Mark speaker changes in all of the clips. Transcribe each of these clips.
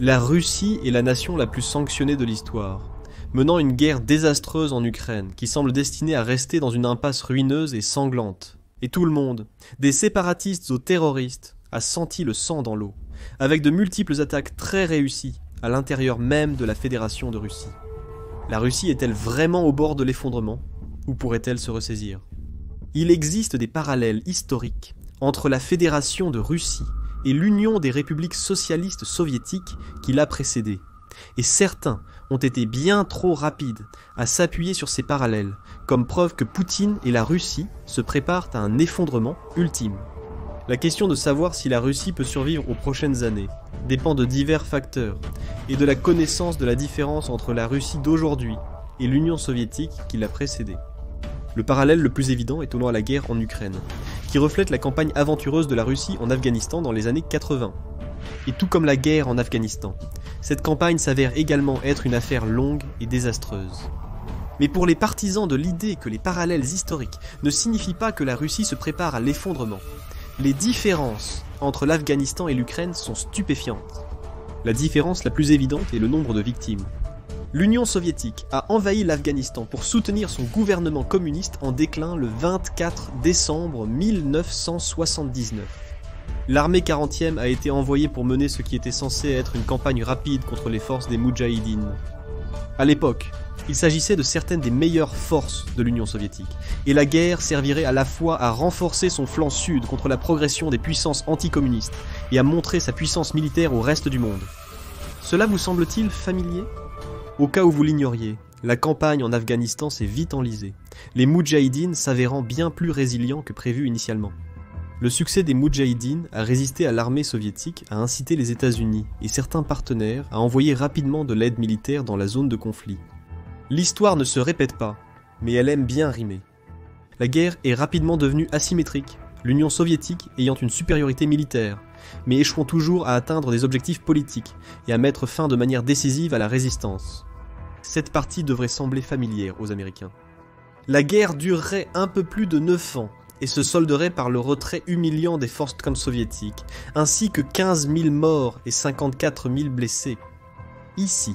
Speaker 1: La Russie est la nation la plus sanctionnée de l'histoire, menant une guerre désastreuse en Ukraine qui semble destinée à rester dans une impasse ruineuse et sanglante. Et tout le monde, des séparatistes aux terroristes, a senti le sang dans l'eau, avec de multiples attaques très réussies à l'intérieur même de la Fédération de Russie. La Russie est-elle vraiment au bord de l'effondrement, ou pourrait-elle se ressaisir? Il existe des parallèles historiques entre la Fédération de Russie et l'Union des républiques socialistes soviétiques qui l'a précédée, et certains ont été bien trop rapides à s'appuyer sur ces parallèles, comme preuve que Poutine et la Russie se préparent à un effondrement ultime. La question de savoir si la Russie peut survivre aux prochaines années dépend de divers facteurs, et de la connaissance de la différence entre la Russie d'aujourd'hui et l'Union soviétique qui l'a précédée. Le parallèle le plus évident est tournant à la guerre en Ukraine, qui reflète la campagne aventureuse de la Russie en Afghanistan dans les années 80. Et tout comme la guerre en Afghanistan, cette campagne s'avère également être une affaire longue et désastreuse. Mais pour les partisans de l'idée que les parallèles historiques ne signifient pas que la Russie se prépare à l'effondrement, les différences entre l'Afghanistan et l'Ukraine sont stupéfiantes. La différence la plus évidente est le nombre de victimes. L'Union soviétique a envahi l'Afghanistan pour soutenir son gouvernement communiste en déclin le 24 décembre 1979. L'armée 40e a été envoyée pour mener ce qui était censé être une campagne rapide contre les forces des Moudjahidines. À l'époque, il s'agissait de certaines des meilleures forces de l'Union soviétique, et la guerre servirait à la fois à renforcer son flanc sud contre la progression des puissances anticommunistes et à montrer sa puissance militaire au reste du monde. Cela vous semble-t-il familier ? Au cas où vous l'ignoriez, la campagne en Afghanistan s'est vite enlisée, les Moudjahidines s'avérant bien plus résilients que prévu initialement. Le succès des Moudjahidines a résisté à l'armée soviétique à inciter les États-Unis et certains partenaires à envoyer rapidement de l'aide militaire dans la zone de conflit. L'histoire ne se répète pas, mais elle aime bien rimer. La guerre est rapidement devenue asymétrique, l'Union soviétique ayant une supériorité militaire, mais échouant toujours à atteindre des objectifs politiques et à mettre fin de manière décisive à la résistance. Cette partie devrait sembler familière aux Américains. La guerre durerait un peu plus de 9 ans et se solderait par le retrait humiliant des forces soviétiques, ainsi que 15 000 morts et 54 000 blessés. Ici,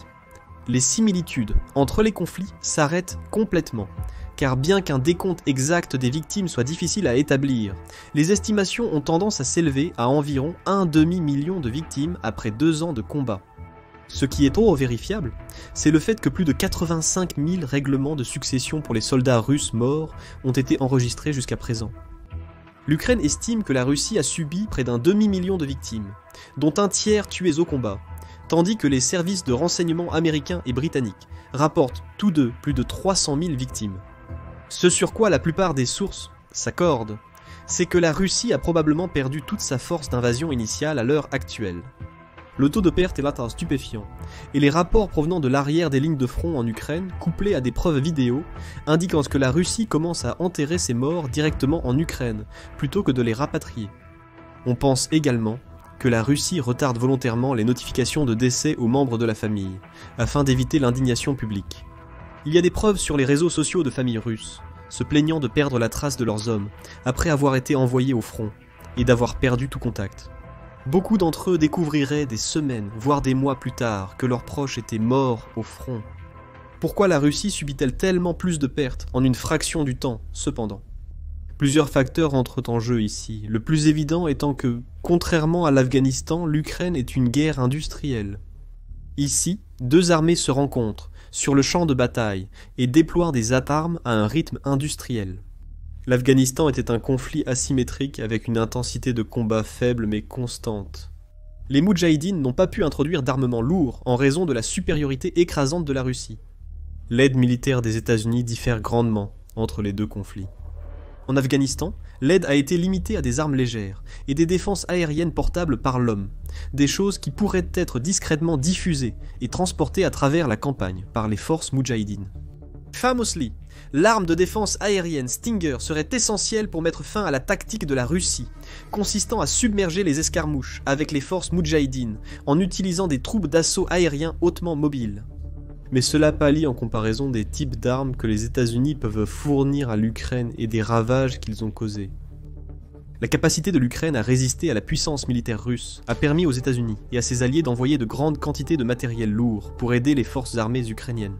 Speaker 1: les similitudes entre les conflits s'arrêtent complètement, car bien qu'un décompte exact des victimes soit difficile à établir, les estimations ont tendance à s'élever à environ 1 demi-million de victimes après 2 ans de combat. Ce qui est trop vérifiable, c'est le fait que plus de 85 000 règlements de succession pour les soldats russes morts ont été enregistrés jusqu'à présent. L'Ukraine estime que la Russie a subi près d'un demi-million de victimes, dont un tiers tués au combat, tandis que les services de renseignement américains et britanniques rapportent tous deux plus de 300 000 victimes. Ce sur quoi la plupart des sources s'accordent, c'est que la Russie a probablement perdu toute sa force d'invasion initiale à l'heure actuelle. Le taux de perte est là stupéfiant, et les rapports provenant de l'arrière des lignes de front en Ukraine, couplés à des preuves vidéo, indiquant que la Russie commence à enterrer ses morts directement en Ukraine, plutôt que de les rapatrier. On pense également que la Russie retarde volontairement les notifications de décès aux membres de la famille, afin d'éviter l'indignation publique. Il y a des preuves sur les réseaux sociaux de familles russes, se plaignant de perdre la trace de leurs hommes, après avoir été envoyés au front, et d'avoir perdu tout contact. Beaucoup d'entre eux découvriraient des semaines, voire des mois plus tard, que leurs proches étaient morts au front. Pourquoi la Russie subit-elle tellement plus de pertes en une fraction du temps, cependant ? Plusieurs facteurs entrent en jeu ici, le plus évident étant que, contrairement à l'Afghanistan, l'Ukraine est une guerre industrielle. Ici, 2 armées se rencontrent, sur le champ de bataille, et déploient des armes à un rythme industriel. L'Afghanistan était un conflit asymétrique avec une intensité de combat faible mais constante. Les Moudjahidines n'ont pas pu introduire d'armement lourd en raison de la supériorité écrasante de la Russie. L'aide militaire des États-Unis diffère grandement entre les deux conflits. En Afghanistan, l'aide a été limitée à des armes légères et des défenses aériennes portables par l'homme, des choses qui pourraient être discrètement diffusées et transportées à travers la campagne par les forces Moudjahidines. Famously, l'arme de défense aérienne Stinger serait essentielle pour mettre fin à la tactique de la Russie, consistant à submerger les escarmouches avec les forces Moudjahidines en utilisant des troupes d'assaut aériens hautement mobiles. Mais cela pâlit en comparaison des types d'armes que les États-Unis peuvent fournir à l'Ukraine et des ravages qu'ils ont causés. La capacité de l'Ukraine à résister à la puissance militaire russe a permis aux États-Unis et à ses alliés d'envoyer de grandes quantités de matériel lourd pour aider les forces armées ukrainiennes.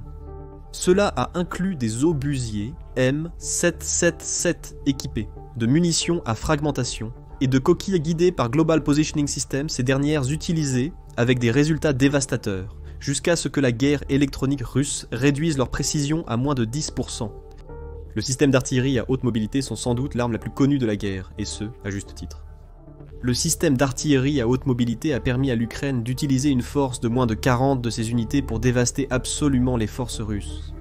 Speaker 1: Cela a inclus des obusiers M777 équipés, de munitions à fragmentation et de coquilles guidées par Global Positioning System, ces dernières utilisées avec des résultats dévastateurs, jusqu'à ce que la guerre électronique russe réduise leur précision à moins de 10%. Le système d'artillerie à haute mobilité sont sans doute l'arme la plus connue de la guerre, et ce, à juste titre. Le système d'artillerie à haute mobilité a permis à l'Ukraine d'utiliser une force de moins de 40 de ses unités pour dévaster absolument les forces russes.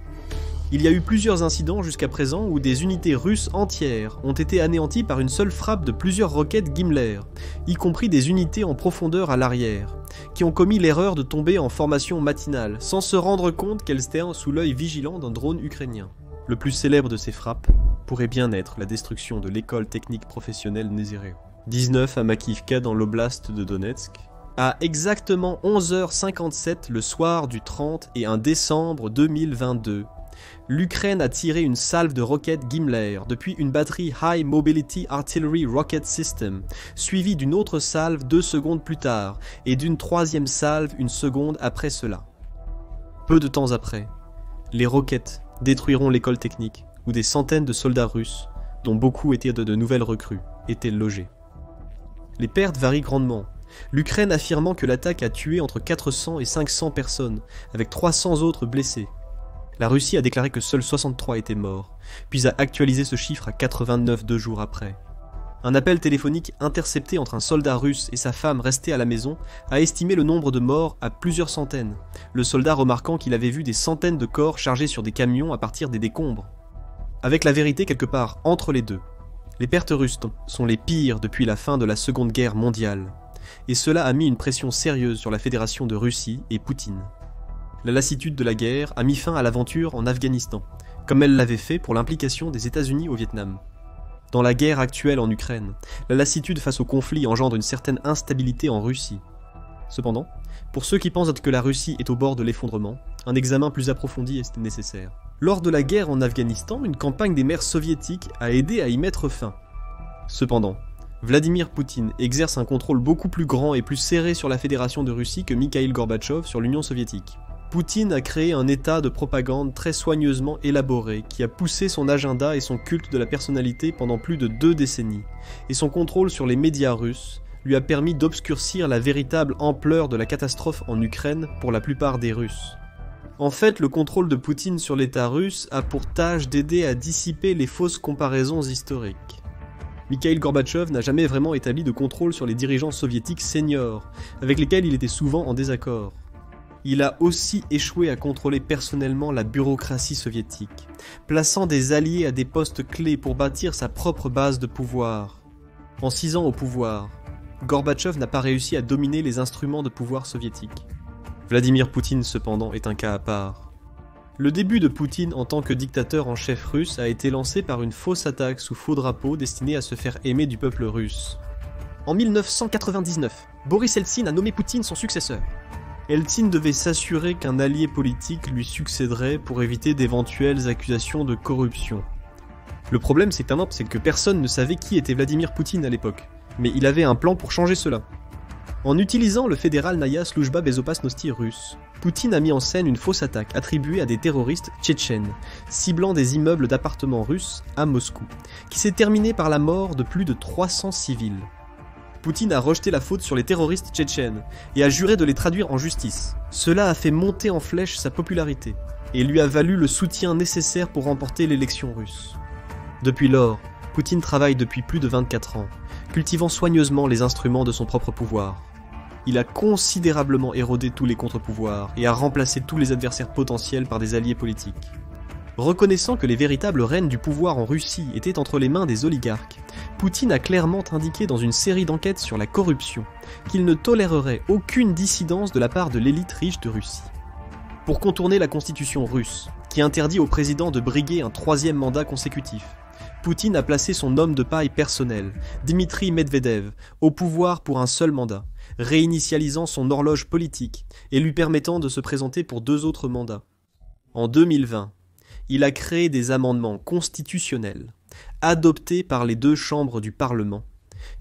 Speaker 1: Il y a eu plusieurs incidents jusqu'à présent où des unités russes entières ont été anéanties par une seule frappe de plusieurs roquettes Gimler, y compris des unités en profondeur à l'arrière, qui ont commis l'erreur de tomber en formation matinale, sans se rendre compte qu'elles étaient sous l'œil vigilant d'un drone ukrainien. Le plus célèbre de ces frappes pourrait bien être la destruction de l'école technique professionnelle Nezereo. 19 à Makivka dans l'oblast de Donetsk. À exactement 11h57 le soir du 30 et 1 décembre 2022, l'Ukraine a tiré une salve de roquettes Gimler depuis une batterie High Mobility Artillery Rocket System, suivie d'une autre salve 2 secondes plus tard et d'une troisième salve une seconde après cela. Peu de temps après, les roquettes détruiront l'école technique où des centaines de soldats russes, dont beaucoup étaient de nouvelles recrues, étaient logés. Les pertes varient grandement, l'Ukraine affirmant que l'attaque a tué entre 400 et 500 personnes, avec 300 autres blessés. La Russie a déclaré que seuls 63 étaient morts, puis a actualisé ce chiffre à 89 2 jours après. Un appel téléphonique intercepté entre un soldat russe et sa femme restée à la maison a estimé le nombre de morts à plusieurs centaines, le soldat remarquant qu'il avait vu des centaines de corps chargés sur des camions à partir des décombres. Avec la vérité quelque part entre les deux. Les pertes russes sont les pires depuis la fin de la Seconde Guerre mondiale, et cela a mis une pression sérieuse sur la Fédération de Russie et Poutine. La lassitude de la guerre a mis fin à l'aventure en Afghanistan, comme elle l'avait fait pour l'implication des États-Unis au Vietnam. Dans la guerre actuelle en Ukraine, la lassitude face au conflit engendre une certaine instabilité en Russie. Cependant, pour ceux qui pensent que la Russie est au bord de l'effondrement, un examen plus approfondi est nécessaire. Lors de la guerre en Afghanistan, une campagne des mers soviétiques a aidé à y mettre fin. Cependant, Vladimir Poutine exerce un contrôle beaucoup plus grand et plus serré sur la Fédération de Russie que Mikhaïl Gorbatchev sur l'Union soviétique. Poutine a créé un état de propagande très soigneusement élaboré qui a poussé son agenda et son culte de la personnalité pendant plus de 2 décennies, et son contrôle sur les médias russes lui a permis d'obscurcir la véritable ampleur de la catastrophe en Ukraine pour la plupart des Russes. En fait, le contrôle de Poutine sur l'État russe a pour tâche d'aider à dissiper les fausses comparaisons historiques. Mikhaïl Gorbatchev n'a jamais vraiment établi de contrôle sur les dirigeants soviétiques seniors, avec lesquels il était souvent en désaccord. Il a aussi échoué à contrôler personnellement la bureaucratie soviétique, plaçant des alliés à des postes clés pour bâtir sa propre base de pouvoir. En 6 ans au pouvoir, Gorbatchev n'a pas réussi à dominer les instruments de pouvoir soviétiques. Vladimir Poutine, cependant, est un cas à part. Le début de Poutine en tant que dictateur en chef russe a été lancé par une fausse attaque sous faux drapeau destinée à se faire aimer du peuple russe. En 1999, Boris Eltsine a nommé Poutine son successeur. Eltsine devait s'assurer qu'un allié politique lui succéderait pour éviter d'éventuelles accusations de corruption. Le problème c'est que personne ne savait qui était Vladimir Poutine à l'époque, mais il avait un plan pour changer cela. En utilisant le fédéral Naya Slujba Bezopasnosti russe, Poutine a mis en scène une fausse attaque attribuée à des terroristes tchétchènes, ciblant des immeubles d'appartements russes à Moscou, qui s'est terminée par la mort de plus de 300 civils. Poutine a rejeté la faute sur les terroristes tchétchènes et a juré de les traduire en justice. Cela a fait monter en flèche sa popularité et lui a valu le soutien nécessaire pour remporter l'élection russe. Depuis lors, Poutine travaille depuis plus de 24 ans, cultivant soigneusement les instruments de son propre pouvoir. Il a considérablement érodé tous les contre-pouvoirs et a remplacé tous les adversaires potentiels par des alliés politiques. Reconnaissant que les véritables rênes du pouvoir en Russie étaient entre les mains des oligarques, Poutine a clairement indiqué dans une série d'enquêtes sur la corruption qu'il ne tolérerait aucune dissidence de la part de l'élite riche de Russie. Pour contourner la constitution russe, qui interdit au président de briguer un 3e mandat consécutif, Poutine a placé son homme de paille personnel, Dmitri Medvedev, au pouvoir pour un seul mandat, réinitialisant son horloge politique et lui permettant de se présenter pour 2 autres mandats. En 2020, il a créé des amendements constitutionnels, adoptés par les 2 chambres du Parlement,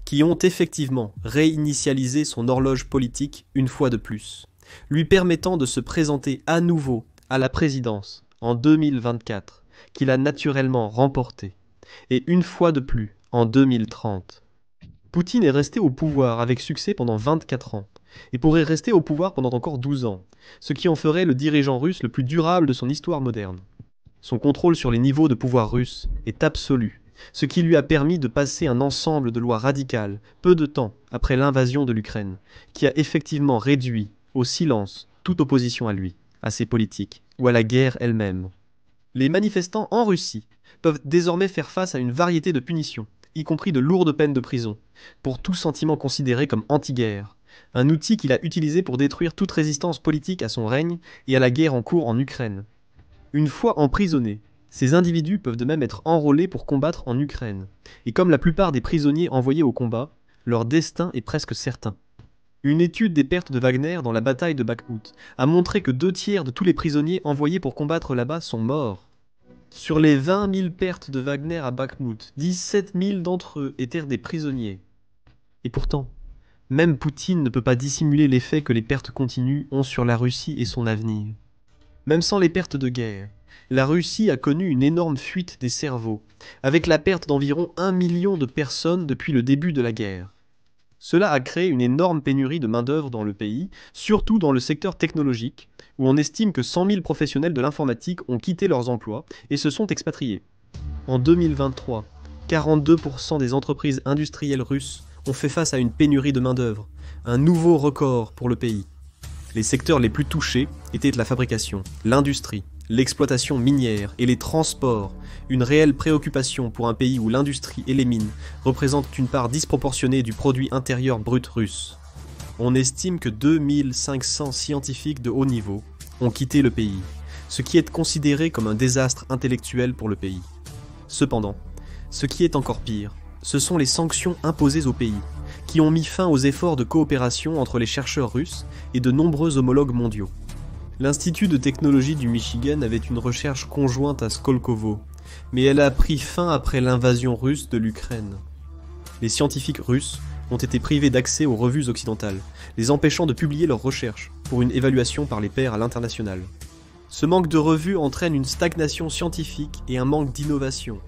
Speaker 1: qui ont effectivement réinitialisé son horloge politique une fois de plus, lui permettant de se présenter à nouveau à la présidence en 2024, qu'il a naturellement remporté, et une fois de plus en 2030. Poutine est resté au pouvoir avec succès pendant 24 ans, et pourrait rester au pouvoir pendant encore 12 ans, ce qui en ferait le dirigeant russe le plus durable de son histoire moderne. Son contrôle sur les niveaux de pouvoir russes est absolu, ce qui lui a permis de passer un ensemble de lois radicales peu de temps après l'invasion de l'Ukraine, qui a effectivement réduit au silence toute opposition à lui, à ses politiques ou à la guerre elle-même. Les manifestants en Russie peuvent désormais faire face à une variété de punitions, y compris de lourdes peines de prison, pour tout sentiment considéré comme anti-guerre, un outil qu'il a utilisé pour détruire toute résistance politique à son règne et à la guerre en cours en Ukraine. Une fois emprisonnés, ces individus peuvent de même être enrôlés pour combattre en Ukraine, et comme la plupart des prisonniers envoyés au combat, leur destin est presque certain. Une étude des pertes de Wagner dans la bataille de Bakhmout a montré que 2/3 de tous les prisonniers envoyés pour combattre là-bas sont morts. Sur les 20 000 pertes de Wagner à Bakhmout, 17 000 d'entre eux étaient des prisonniers. Et pourtant, même Poutine ne peut pas dissimuler l'effet que les pertes continues ont sur la Russie et son avenir. Même sans les pertes de guerre, la Russie a connu une énorme fuite des cerveaux, avec la perte d'environ 1 million de personnes depuis le début de la guerre. Cela a créé une énorme pénurie de main-d'œuvre dans le pays, surtout dans le secteur technologique, où on estime que 100 000 professionnels de l'informatique ont quitté leurs emplois et se sont expatriés. En 2023, 42% des entreprises industrielles russes ont fait face à une pénurie de main-d'œuvre, un nouveau record pour le pays. Les secteurs les plus touchés étaient la fabrication, l'industrie, l'exploitation minière et les transports, une réelle préoccupation pour un pays où l'industrie et les mines représentent une part disproportionnée du produit intérieur brut russe. On estime que 2500 scientifiques de haut niveau ont quitté le pays, ce qui est considéré comme un désastre intellectuel pour le pays. Cependant, ce qui est encore pire, ce sont les sanctions imposées au pays, qui ont mis fin aux efforts de coopération entre les chercheurs russes et de nombreux homologues mondiaux. L'Institut de technologie du Michigan avait une recherche conjointe à Skolkovo, mais elle a pris fin après l'invasion russe de l'Ukraine. Les scientifiques russes ont été privés d'accès aux revues occidentales, les empêchant de publier leurs recherches pour une évaluation par les pairs à l'international. Ce manque de revues entraîne une stagnation scientifique et un manque d'innovation.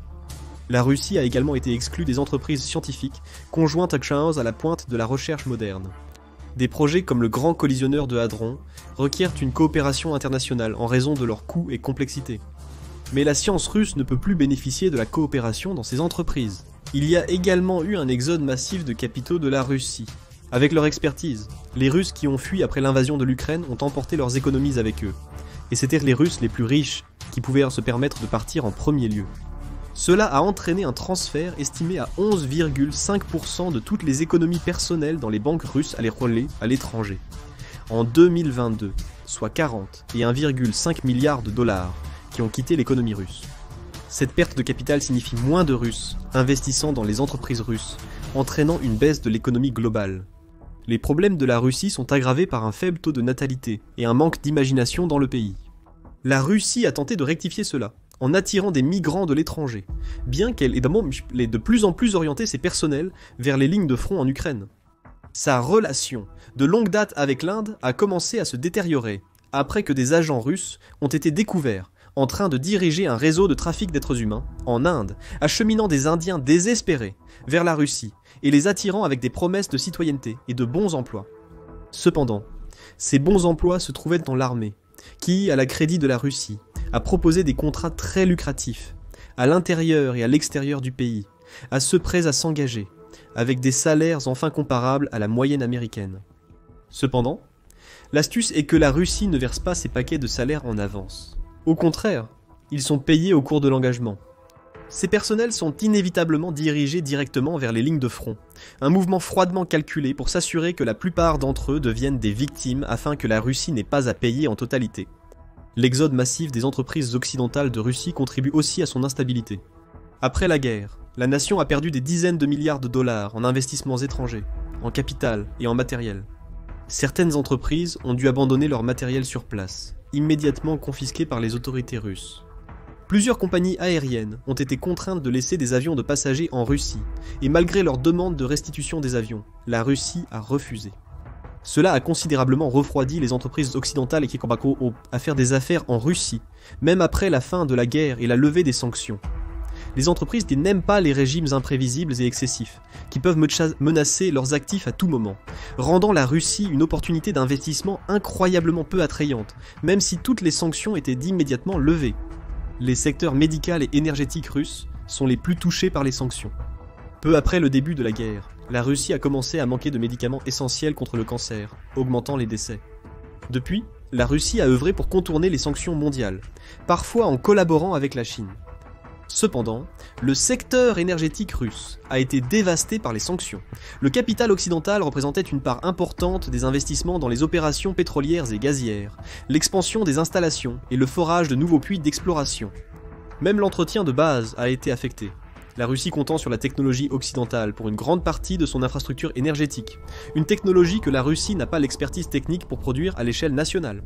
Speaker 1: La Russie a également été exclue des entreprises scientifiques conjointes à la pointe de la recherche moderne. Des projets comme le Grand Collisionneur de Hadron requièrent une coopération internationale en raison de leur coût et complexité. Mais la science russe ne peut plus bénéficier de la coopération dans ces entreprises. Il y a également eu un exode massif de capitaux de la Russie. Avec leur expertise, les Russes qui ont fui après l'invasion de l'Ukraine ont emporté leurs économies avec eux. Et c'étaient les Russes les plus riches qui pouvaient se permettre de partir en premier lieu. Cela a entraîné un transfert estimé à 11,5% de toutes les économies personnelles dans les banques russes à l'étranger. En 2022, soit 40 et 1,5 milliard de dollars qui ont quitté l'économie russe. Cette perte de capital signifie moins de Russes investissant dans les entreprises russes, entraînant une baisse de l'économie globale. Les problèmes de la Russie sont aggravés par un faible taux de natalité et un manque d'imagination dans le pays. La Russie a tenté de rectifier cela, en attirant des migrants de l'étranger, bien qu'elle ait de plus en plus orienté ses personnels vers les lignes de front en Ukraine. Sa relation, de longue date avec l'Inde, a commencé à se détériorer, après que des agents russes ont été découverts en train de diriger un réseau de trafic d'êtres humains en Inde, acheminant des Indiens désespérés vers la Russie et les attirant avec des promesses de citoyenneté et de bons emplois. Cependant, ces bons emplois se trouvaient dans l'armée, qui, à la crédit de la Russie, a proposé des contrats très lucratifs, à l'intérieur et à l'extérieur du pays, à ceux prêts à s'engager, avec des salaires enfin comparables à la moyenne américaine. Cependant, l'astuce est que la Russie ne verse pas ses paquets de salaires en avance. Au contraire, ils sont payés au cours de l'engagement. Ces personnels sont inévitablement dirigés directement vers les lignes de front, un mouvement froidement calculé pour s'assurer que la plupart d'entre eux deviennent des victimes afin que la Russie n'ait pas à payer en totalité. L'exode massif des entreprises occidentales de Russie contribue aussi à son instabilité. Après la guerre, la nation a perdu des dizaines de milliards de dollars en investissements étrangers, en capital et en matériel. Certaines entreprises ont dû abandonner leur matériel sur place, immédiatement confisqué par les autorités russes. Plusieurs compagnies aériennes ont été contraintes de laisser des avions de passagers en Russie, et malgré leur demande de restitution des avions, la Russie a refusé. Cela a considérablement refroidi les entreprises occidentales qui commencent à faire des affaires en Russie, même après la fin de la guerre et la levée des sanctions. Les entreprises qui n'aiment pas les régimes imprévisibles et excessifs, qui peuvent menacer leurs actifs à tout moment, rendant la Russie une opportunité d'investissement incroyablement peu attrayante, même si toutes les sanctions étaient immédiatement levées. Les secteurs médical et énergétique russes sont les plus touchés par les sanctions. Peu après le début de la guerre, la Russie a commencé à manquer de médicaments essentiels contre le cancer, augmentant les décès. Depuis, la Russie a œuvré pour contourner les sanctions mondiales, parfois en collaborant avec la Chine. Cependant, le secteur énergétique russe a été dévasté par les sanctions. Le capital occidental représentait une part importante des investissements dans les opérations pétrolières et gazières, l'expansion des installations et le forage de nouveaux puits d'exploration. Même l'entretien de base a été affecté, la Russie comptant sur la technologie occidentale pour une grande partie de son infrastructure énergétique, une technologie que la Russie n'a pas l'expertise technique pour produire à l'échelle nationale.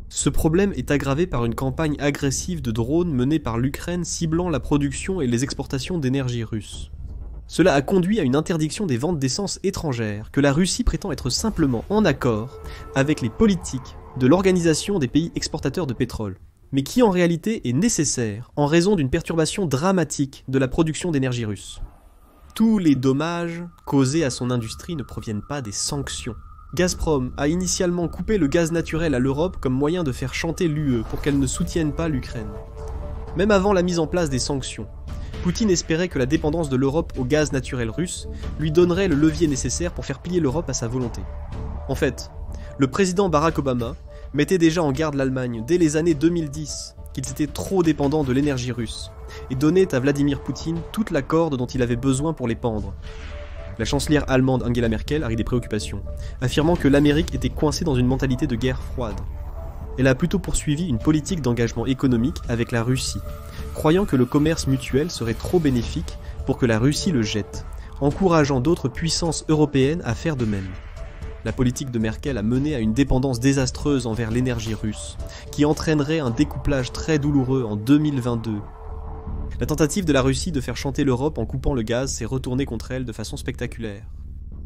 Speaker 1: Ce problème est aggravé par une campagne agressive de drones menée par l'Ukraine ciblant la production et les exportations d'énergie russe. Cela a conduit à une interdiction des ventes d'essence étrangères que la Russie prétend être simplement en accord avec les politiques de l'Organisation des pays exportateurs de pétrole, mais qui en réalité est nécessaire en raison d'une perturbation dramatique de la production d'énergie russe. Tous les dommages causés à son industrie ne proviennent pas des sanctions. Gazprom a initialement coupé le gaz naturel à l'Europe comme moyen de faire chanter l'UE pour qu'elle ne soutienne pas l'Ukraine. Même avant la mise en place des sanctions, Poutine espérait que la dépendance de l'Europe au gaz naturel russe lui donnerait le levier nécessaire pour faire plier l'Europe à sa volonté. En fait, le président Barack Obama mettait déjà en garde l'Allemagne dès les années 2010 qu'ils étaient trop dépendants de l'énergie russe et donnait à Vladimir Poutine toute la corde dont il avait besoin pour les pendre. La chancelière allemande Angela Merkel a eu des préoccupations, affirmant que l'Amérique était coincée dans une mentalité de guerre froide. Elle a plutôt poursuivi une politique d'engagement économique avec la Russie, croyant que le commerce mutuel serait trop bénéfique pour que la Russie le jette, encourageant d'autres puissances européennes à faire de même. La politique de Merkel a mené à une dépendance désastreuse envers l'énergie russe, qui entraînerait un découplage très douloureux en 2022. La tentative de la Russie de faire chanter l'Europe en coupant le gaz s'est retournée contre elle de façon spectaculaire.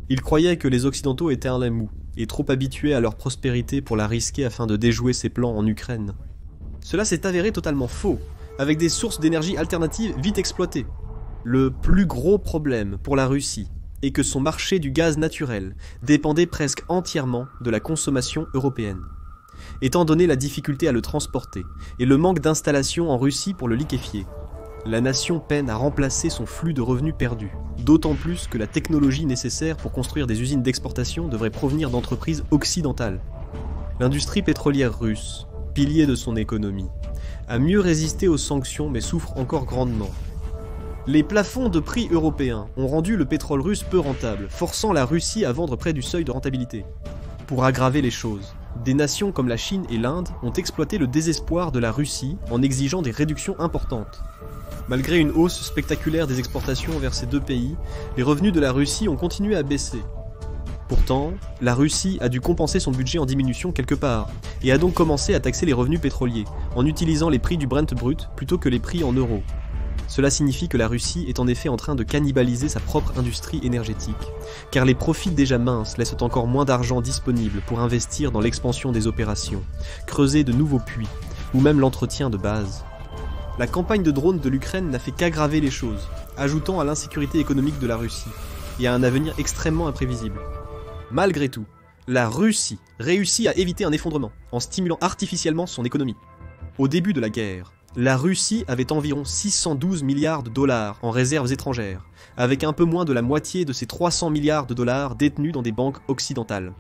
Speaker 1: Ils croyaient que les Occidentaux étaient un lait mou, et trop habitués à leur prospérité pour la risquer afin de déjouer ses plans en Ukraine. Cela s'est avéré totalement faux, avec des sources d'énergie alternatives vite exploitées. Le plus gros problème pour la Russie est que son marché du gaz naturel dépendait presque entièrement de la consommation européenne. Étant donné la difficulté à le transporter, et le manque d'installation en Russie pour le liquéfier, la nation peine à remplacer son flux de revenus perdus, d'autant plus que la technologie nécessaire pour construire des usines d'exportation devrait provenir d'entreprises occidentales. L'industrie pétrolière russe, pilier de son économie, a mieux résisté aux sanctions mais souffre encore grandement. Les plafonds de prix européens ont rendu le pétrole russe peu rentable, forçant la Russie à vendre près du seuil de rentabilité. Pour aggraver les choses, des nations comme la Chine et l'Inde ont exploité le désespoir de la Russie en exigeant des réductions importantes. Malgré une hausse spectaculaire des exportations vers ces deux pays, les revenus de la Russie ont continué à baisser. Pourtant, la Russie a dû compenser son budget en diminution quelque part, et a donc commencé à taxer les revenus pétroliers, en utilisant les prix du Brent brut plutôt que les prix en euros. Cela signifie que la Russie est en effet en train de cannibaliser sa propre industrie énergétique, car les profits déjà minces laissent encore moins d'argent disponible pour investir dans l'expansion des opérations, creuser de nouveaux puits, ou même l'entretien de base. La campagne de drones de l'Ukraine n'a fait qu'aggraver les choses, ajoutant à l'insécurité économique de la Russie, et à un avenir extrêmement imprévisible. Malgré tout, la Russie réussit à éviter un effondrement, en stimulant artificiellement son économie. Au début de la guerre, la Russie avait environ 612 milliards de dollars en réserves étrangères, avec un peu moins de la moitié de ces 300 milliards de dollars détenus dans des banques occidentales.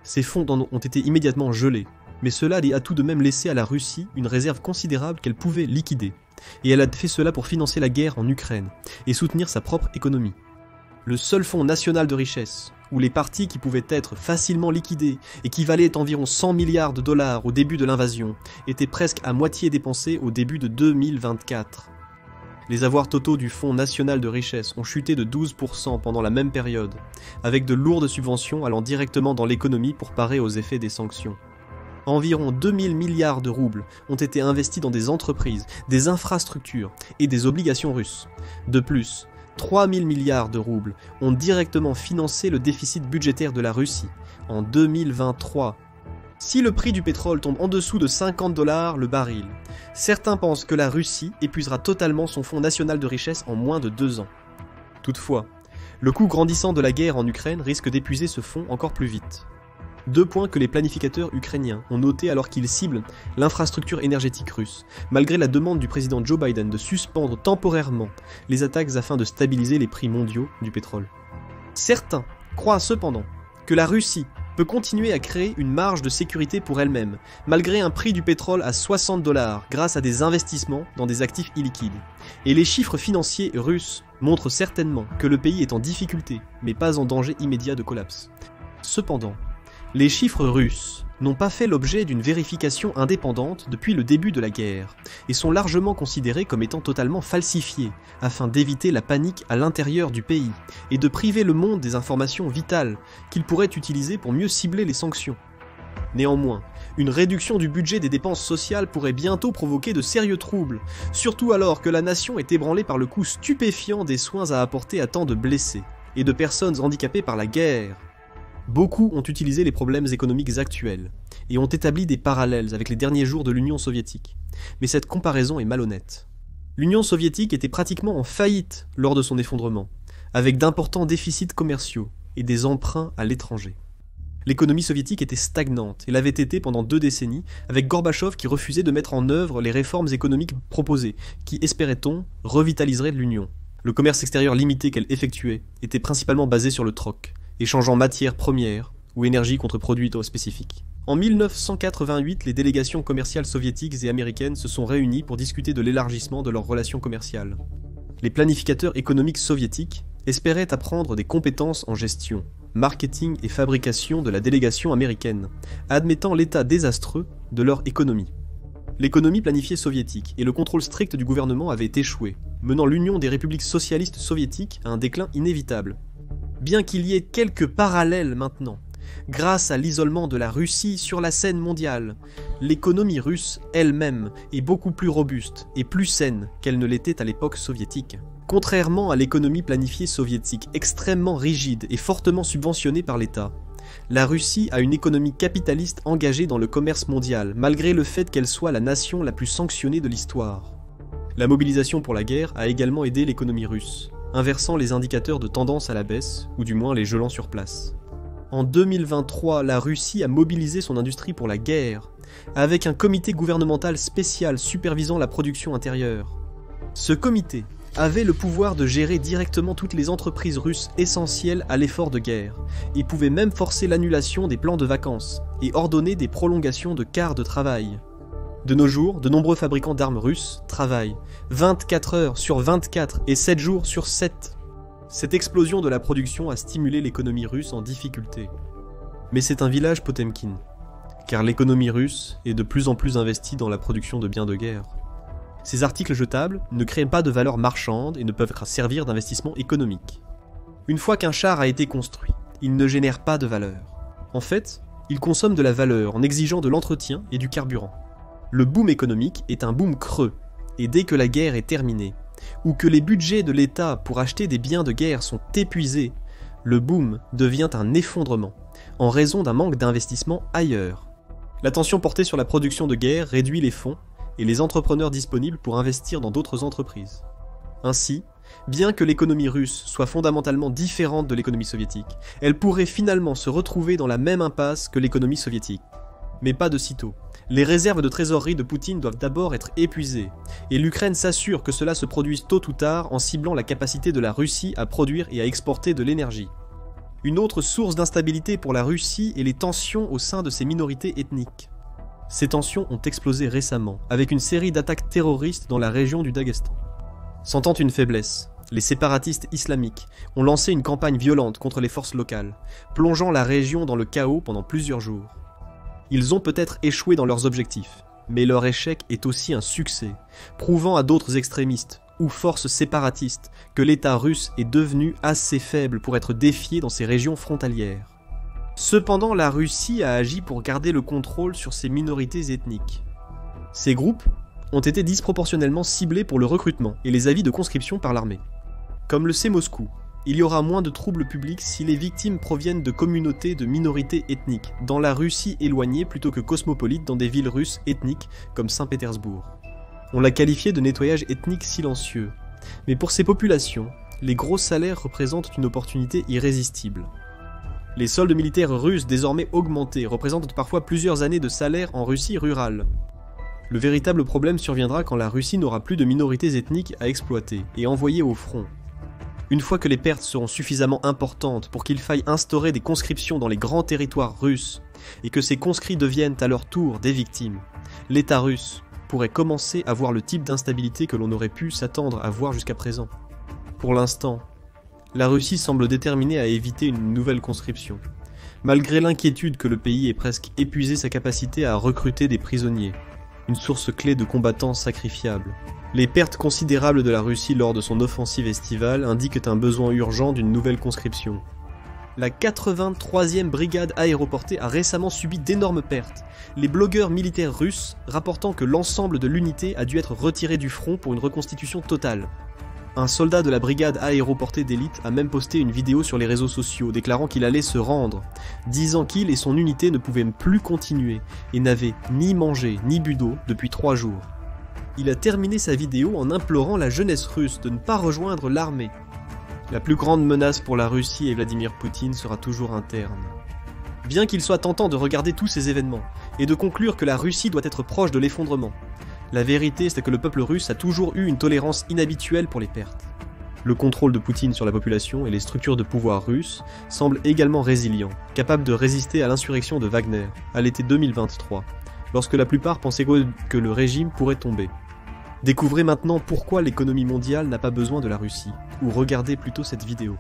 Speaker 1: Ces fonds ont été immédiatement gelés, mais cela a tout de même laissé à la Russie une réserve considérable qu'elle pouvait liquider, et elle a fait cela pour financer la guerre en Ukraine, et soutenir sa propre économie. Le seul fonds national de richesse, où les partis qui pouvaient être facilement liquidés et qui valaient environ 100 milliards de dollars au début de l'invasion, étaient presque à moitié dépensés au début de 2024. Les avoirs totaux du Fonds national de richesse ont chuté de 12% pendant la même période, avec de lourdes subventions allant directement dans l'économie pour parer aux effets des sanctions. Environ 2000 milliards de roubles ont été investis dans des entreprises, des infrastructures et des obligations russes. De plus, 3000 milliards de roubles ont directement financé le déficit budgétaire de la Russie en 2023. Si le prix du pétrole tombe en dessous de 50 $ le baril, certains pensent que la Russie épuisera totalement son fonds national de richesse en moins de 2 ans. Toutefois, le coût grandissant de la guerre en Ukraine risque d'épuiser ce fonds encore plus vite. 2 points que les planificateurs ukrainiens ont notés alors qu'ils ciblent l'infrastructure énergétique russe, malgré la demande du président Joe Biden de suspendre temporairement les attaques afin de stabiliser les prix mondiaux du pétrole. Certains croient cependant que la Russie peut continuer à créer une marge de sécurité pour elle-même, malgré un prix du pétrole à 60 $ grâce à des investissements dans des actifs illiquides. Et les chiffres financiers russes montrent certainement que le pays est en difficulté, mais pas en danger immédiat de collapse. Cependant, les chiffres russes n'ont pas fait l'objet d'une vérification indépendante depuis le début de la guerre, et sont largement considérés comme étant totalement falsifiés, afin d'éviter la panique à l'intérieur du pays, et de priver le monde des informations vitales qu'il pourrait utiliser pour mieux cibler les sanctions. Néanmoins, une réduction du budget des dépenses sociales pourrait bientôt provoquer de sérieux troubles, surtout alors que la nation est ébranlée par le coût stupéfiant des soins à apporter à tant de blessés, et de personnes handicapées par la guerre. Beaucoup ont utilisé les problèmes économiques actuels, et ont établi des parallèles avec les derniers jours de l'Union soviétique. Mais cette comparaison est malhonnête. L'Union soviétique était pratiquement en faillite lors de son effondrement, avec d'importants déficits commerciaux et des emprunts à l'étranger. L'économie soviétique était stagnante et l'avait été pendant 2 décennies, avec Gorbatchev qui refusait de mettre en œuvre les réformes économiques proposées, qui, espérait-on, revitaliseraient l'Union. Le commerce extérieur limité qu'elle effectuait était principalement basé sur le troc, échangeant matières premières ou énergie contre produits spécifiques. En 1988, les délégations commerciales soviétiques et américaines se sont réunies pour discuter de l'élargissement de leurs relations commerciales. Les planificateurs économiques soviétiques espéraient apprendre des compétences en gestion, marketing et fabrication de la délégation américaine, admettant l'état désastreux de leur économie. L'économie planifiée soviétique et le contrôle strict du gouvernement avaient échoué, menant l'Union des républiques socialistes soviétiques à un déclin inévitable. Bien qu'il y ait quelques parallèles maintenant, grâce à l'isolement de la Russie sur la scène mondiale, l'économie russe elle-même est beaucoup plus robuste et plus saine qu'elle ne l'était à l'époque soviétique. Contrairement à l'économie planifiée soviétique extrêmement rigide et fortement subventionnée par l'État, la Russie a une économie capitaliste engagée dans le commerce mondial, malgré le fait qu'elle soit la nation la plus sanctionnée de l'histoire. La mobilisation pour la guerre a également aidé l'économie russe, inversant les indicateurs de tendance à la baisse, ou du moins les gelant sur place. En 2023, la Russie a mobilisé son industrie pour la guerre, avec un comité gouvernemental spécial supervisant la production intérieure. Ce comité avait le pouvoir de gérer directement toutes les entreprises russes essentielles à l'effort de guerre, et pouvait même forcer l'annulation des plans de vacances, et ordonner des prolongations de quarts de travail. De nos jours, de nombreux fabricants d'armes russes travaillent 24 heures sur 24 et 7 jours sur 7. Cette explosion de la production a stimulé l'économie russe en difficulté. Mais c'est un village Potemkin, car l'économie russe est de plus en plus investie dans la production de biens de guerre. Ces articles jetables ne créent pas de valeur marchande et ne peuvent servir d'investissement économique. Une fois qu'un char a été construit, il ne génère pas de valeur. En fait, il consomme de la valeur en exigeant de l'entretien et du carburant. Le boom économique est un boom creux, et dès que la guerre est terminée, ou que les budgets de l'État pour acheter des biens de guerre sont épuisés, le boom devient un effondrement, en raison d'un manque d'investissement ailleurs. L'attention portée sur la production de guerre réduit les fonds et les entrepreneurs disponibles pour investir dans d'autres entreprises. Ainsi, bien que l'économie russe soit fondamentalement différente de l'économie soviétique, elle pourrait finalement se retrouver dans la même impasse que l'économie soviétique. Mais pas de sitôt. Les réserves de trésorerie de Poutine doivent d'abord être épuisées, et l'Ukraine s'assure que cela se produise tôt ou tard en ciblant la capacité de la Russie à produire et à exporter de l'énergie. Une autre source d'instabilité pour la Russie est les tensions au sein de ses minorités ethniques. Ces tensions ont explosé récemment, avec une série d'attaques terroristes dans la région du Daghestan. Sentant une faiblesse, les séparatistes islamiques ont lancé une campagne violente contre les forces locales, plongeant la région dans le chaos pendant plusieurs jours. Ils ont peut-être échoué dans leurs objectifs, mais leur échec est aussi un succès, prouvant à d'autres extrémistes ou forces séparatistes que l'État russe est devenu assez faible pour être défié dans ces régions frontalières. Cependant, la Russie a agi pour garder le contrôle sur ces minorités ethniques. Ces groupes ont été disproportionnellement ciblés pour le recrutement et les avis de conscription par l'armée. Comme le sait Moscou, il y aura moins de troubles publics si les victimes proviennent de communautés de minorités ethniques, dans la Russie éloignée plutôt que cosmopolite dans des villes russes ethniques comme Saint-Pétersbourg. On l'a qualifié de nettoyage ethnique silencieux. Mais pour ces populations, les gros salaires représentent une opportunité irrésistible. Les soldes militaires russes désormais augmentés représentent parfois plusieurs années de salaire en Russie rurale. Le véritable problème surviendra quand la Russie n'aura plus de minorités ethniques à exploiter et envoyer au front. Une fois que les pertes seront suffisamment importantes pour qu'il faille instaurer des conscriptions dans les grands territoires russes, et que ces conscrits deviennent à leur tour des victimes, l'État russe pourrait commencer à voir le type d'instabilité que l'on aurait pu s'attendre à voir jusqu'à présent. Pour l'instant, la Russie semble déterminée à éviter une nouvelle conscription, malgré l'inquiétude que le pays ait presque épuisé sa capacité à recruter des prisonniers, une source clé de combattants sacrifiables. Les pertes considérables de la Russie lors de son offensive estivale indiquent un besoin urgent d'une nouvelle conscription. La 83e brigade aéroportée a récemment subi d'énormes pertes, les blogueurs militaires russes rapportant que l'ensemble de l'unité a dû être retiré du front pour une reconstitution totale. Un soldat de la brigade aéroportée d'élite a même posté une vidéo sur les réseaux sociaux déclarant qu'il allait se rendre, disant qu'il et son unité ne pouvaient plus continuer et n'avaient ni mangé ni bu d'eau depuis 3 jours. Il a terminé sa vidéo en implorant la jeunesse russe de ne pas rejoindre l'armée. La plus grande menace pour la Russie et Vladimir Poutine sera toujours interne. Bien qu'il soit tentant de regarder tous ces événements et de conclure que la Russie doit être proche de l'effondrement, la vérité c'est que le peuple russe a toujours eu une tolérance inhabituelle pour les pertes. Le contrôle de Poutine sur la population et les structures de pouvoir russes semblent également résilients, capables de résister à l'insurrection de Wagner à l'été 2023, lorsque la plupart pensaient que le régime pourrait tomber. Découvrez maintenant pourquoi l'économie mondiale n'a pas besoin de la Russie, ou regardez plutôt cette vidéo.